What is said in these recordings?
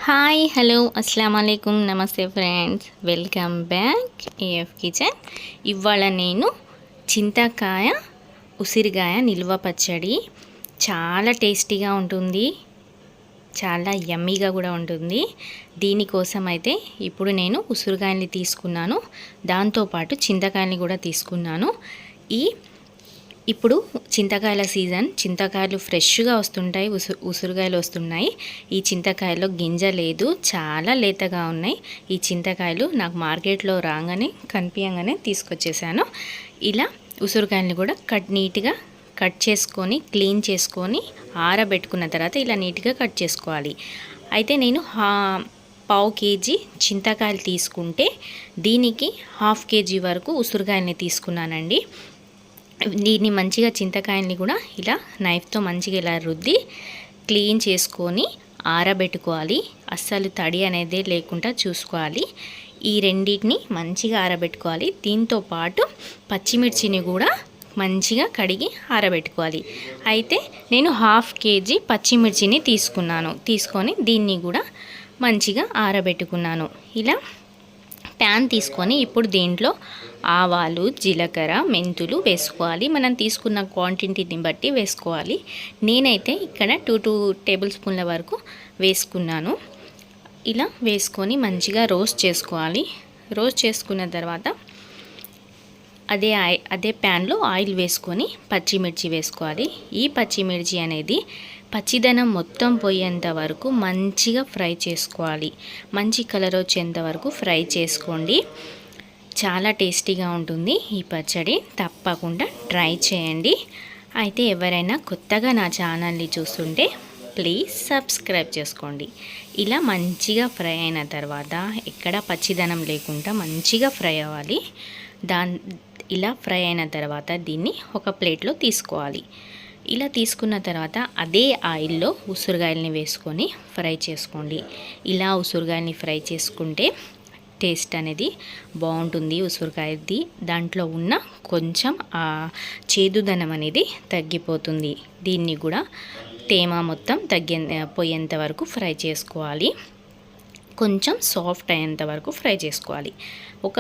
Hi hello అస్సలం అయికుం నమస్తే friends, welcome back AF kitchen. ఇవాళ నేను చింతకాయ ఉసిరికాయ నిల్వ పచ్చడి చాలా టేస్టీగా ఉంటుంది, చాలా యమ్మీగా కూడా ఉంటుంది. దీనికోసం అయితే ఇప్పుడు నేను ఉసిరికాయని తీసుకున్నాను, దాంతోపాటు చింతకాయని కూడా తీసుకున్నాను. ఇప్పుడు చింతకాయల సీజన్, చింతకాయలు ఫ్రెష్గా వస్తుంటాయి, ఉసిరికాయలు వస్తున్నాయి. ఈ చింతకాయలో గింజ లేదు, చాలా లేతగా ఉన్నాయి. ఈ చింతకాయలు నాకు మార్కెట్లో రాగానే కనిపించగానే తీసుకొచ్చేసాను. ఇలా ఉసిరికాయలని కూడా నీట్గా కట్ చేసుకొని క్లీన్ చేసుకొని ఆరబెట్టుకున్న తర్వాత ఇలా నీట్గా కట్ చేసుకోవాలి. అయితే నేను పావు కేజీ చింతకాయలు తీసుకుంటే దీనికి హాఫ్ కేజీ వరకు ఉసిరికాయలని తీసుకున్నానండి. దీన్ని మంచిగా చింతకాయల్ని కూడా ఇలా నైఫ్తో మంచిగా ఇలా రుద్ది క్లీన్ చేసుకొని ఆరబెట్టుకోవాలి. అస్సలు తడి అనేది లేకుండా చూసుకోవాలి. ఈ రెండింటిని మంచిగా ఆరబెట్టుకోవాలి. దీంతో పాటు పచ్చిమిర్చిని కూడా మంచిగా కడిగి ఆరబెట్టుకోవాలి. అయితే నేను హాఫ్ కేజీ పచ్చిమిర్చిని తీసుకొని దీన్ని కూడా మంచిగా ఆరబెట్టుకున్నాను. ఇలా ప్యాన్ తీసుకొని ఇప్పుడు దీంట్లో ఆవాలు, జీలకర్ర, మెంతులు వేసుకోవాలి. మనం తీసుకున్న క్వాంటిటీని బట్టి వేసుకోవాలి. నేనైతే ఇక్కడ 2 టేబుల్ స్పూన్ల వరకు వేసుకున్నాను. ఇలా వేసుకొని మంచిగా చేసుకోవాలి. రోస్ట్ చేసుకున్న తర్వాత అదే ప్యాన్లో ఆయిల్ వేసుకొని పచ్చిమిర్చి వేసుకోవాలి. ఈ పచ్చిమిర్చి అనేది పచ్చిదనం మొత్తం పోయేంత వరకు మంచిగా ఫ్రై చేసుకోవాలి. మంచి కలర్ వచ్చేంత వరకు ఫ్రై చేసుకోండి. చాలా టేస్టీగా ఉంటుంది ఈ పచ్చడి, తప్పకుండా ట్రై చేయండి. అయితే ఎవరైనా కొత్తగా నా ఛానల్ని చూస్తుంటే ప్లీజ్ సబ్స్క్రైబ్ చేసుకోండి. ఇలా మంచిగా ఫ్రై అయిన తర్వాత ఎక్కడ పచ్చిదనం లేకుండా మంచిగా ఫ్రై అవ్వాలి. ఇలా ఫ్రై అయిన తర్వాత దీన్ని ఒక ప్లేట్లో తీసుకోవాలి. ఇలా తీసుకున్న తర్వాత అదే ఆయిల్లో ఉసిరికాయలని వేసుకొని ఫ్రై చేసుకోండి. ఇలా ఉసిరికాయలని ఫ్రై చేసుకుంటే టేస్ట్ అనేది బాగుంటుంది. ఉసిరికాయది దాంట్లో ఉన్న కొంచెం చేదుదనం అనేది తగ్గిపోతుంది. దీన్ని కూడా తేమ మొత్తం పోయేంత వరకు ఫ్రై చేసుకోవాలి. కొంచెం సాఫ్ట్ అయ్యేంత వరకు ఫ్రై చేసుకోవాలి. ఒక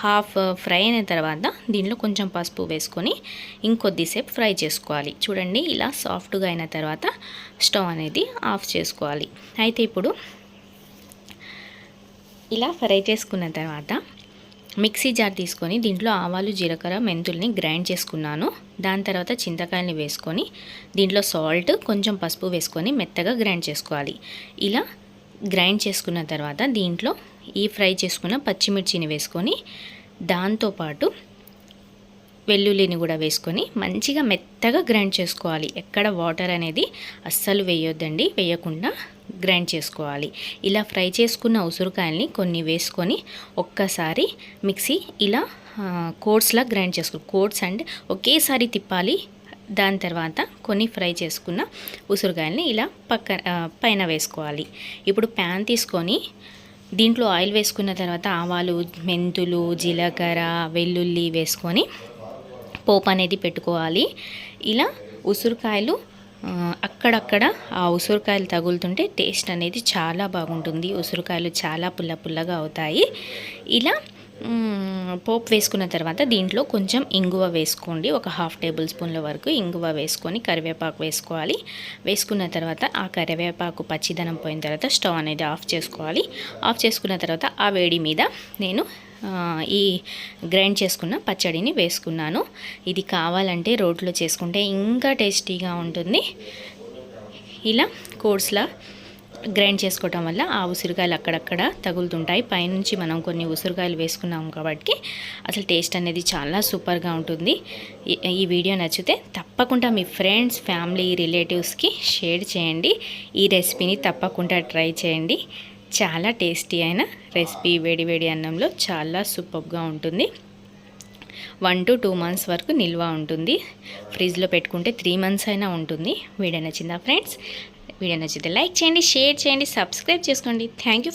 హాఫ్ ఫ్రై అయిన తర్వాత దీనిలో కొంచెం పసుపు వేసుకొని ఇంకొద్దిసేపు ఫ్రై చేసుకోవాలి. చూడండి, ఇలా సాఫ్ట్గా అయిన తర్వాత స్టవ్ అనేది ఆఫ్ చేసుకోవాలి. అయితే ఇప్పుడు ఇలా ఫ్రై చేసుకున్న తర్వాత మిక్సీ జార్ తీసుకొని దీంట్లో ఆవాలు, జీలకర్ర, మెంతుల్ని గ్రైండ్ చేసుకున్నాను. దాని తర్వాత చింతకాయని వేసుకొని దీంట్లో సాల్ట్, కొంచెం పసుపు వేసుకొని మెత్తగా గ్రైండ్ చేసుకోవాలి. ఇలా గ్రైండ్ చేసుకున్న తర్వాత దీంట్లో ఈ ఫ్రై చేసుకున్న పచ్చిమిర్చిని వేసుకొని దాంతోపాటు వెల్లుల్లిని కూడా వేసుకొని మంచిగా మెత్తగా గ్రైండ్ చేసుకోవాలి. ఎక్కడ వాటర్ అనేది అస్సలు వేయొద్దండి, వేయకుండా గ్రైండ్ చేసుకోవాలి. ఇలా ఫ్రై చేసుకున్న ఉసిరికాయల్ని కొన్ని వేసుకొని ఒక్కసారి మిక్సీ ఇలా కోట్స్లా గ్రైండ్ చేసుకోవాలి. కోట్స్ అంటే ఒకేసారి తిప్పాలి. దాని తర్వాత కొన్ని ఫ్రై చేసుకున్న ఉసిరికాయల్ని ఇలా పైన వేసుకోవాలి. ఇప్పుడు ప్యాన్ తీసుకొని దీంట్లో ఆయిల్ వేసుకున్న తర్వాత ఆవాలు, మెంతులు, జీలకర్ర, వెల్లుల్లి వేసుకొని పోపు అనేది పెట్టుకోవాలి. ఇలా ఉసిరికాయలు అక్కడక్కడ ఆ ఉసిరికాయలు తగులుతుంటే టేస్ట్ అనేది చాలా బాగుంటుంది. ఉసిరికాయలు చాలా పుల్లగా అవుతాయి. ఇలా పోపు వేసుకున్న తర్వాత దీంట్లో కొంచెం ఇంగువ వేసుకోండి. ఒక హాఫ్ టేబుల్ స్పూన్ల వరకు ఇంగువ వేసుకొని కరివేపాకు వేసుకోవాలి. వేసుకున్న తర్వాత ఆ కరివేపాకు పచ్చిదనం పోయిన తర్వాత స్టవ్ అనేది ఆఫ్ చేసుకోవాలి. ఆఫ్ చేసుకున్న తర్వాత ఆ వేడి మీద నేను ఈ గ్రైండ్ చేసుకున్న పచ్చడిని వేసుకున్నాను. ఇది కావాలంటే రోట్లో చేసుకుంటే ఇంకా టేస్టీగా ఉంటుంది. ఇలా కోర్స్లా గ్రైండ్ చేసుకోవటం వల్ల ఆ ఉసిరికాయలు అక్కడక్కడ తగులుతుంటాయి. పైనుంచి మనం కొన్ని ఉసిరికాయలు వేసుకున్నాం కాబట్టి అసలు టేస్ట్ అనేది చాలా సూపర్గా ఉంటుంది. ఈ వీడియో నచ్చితే తప్పకుండా మీ ఫ్రెండ్స్, ఫ్యామిలీ, రిలేటివ్స్కి షేర్ చేయండి. ఈ రెసిపీని తప్పకుండా ట్రై చేయండి. చాలా టేస్టీ అయిన రెసిపీ, వేడి అన్నంలో చాలా సూపర్గా ఉంటుంది. 1 to 2 months వరకు నిల్వ ఉంటుంది. ఫ్రిడ్జ్లో పెట్టుకుంటే 3 months అయినా ఉంటుంది. వీడియో నచ్చిందా ఫ్రెండ్స్? వీడియో నచ్చితే లైక్ చేయండి, షేర్ చేయండి, సబ్స్క్రైబ్ చేసుకోండి. Thank you.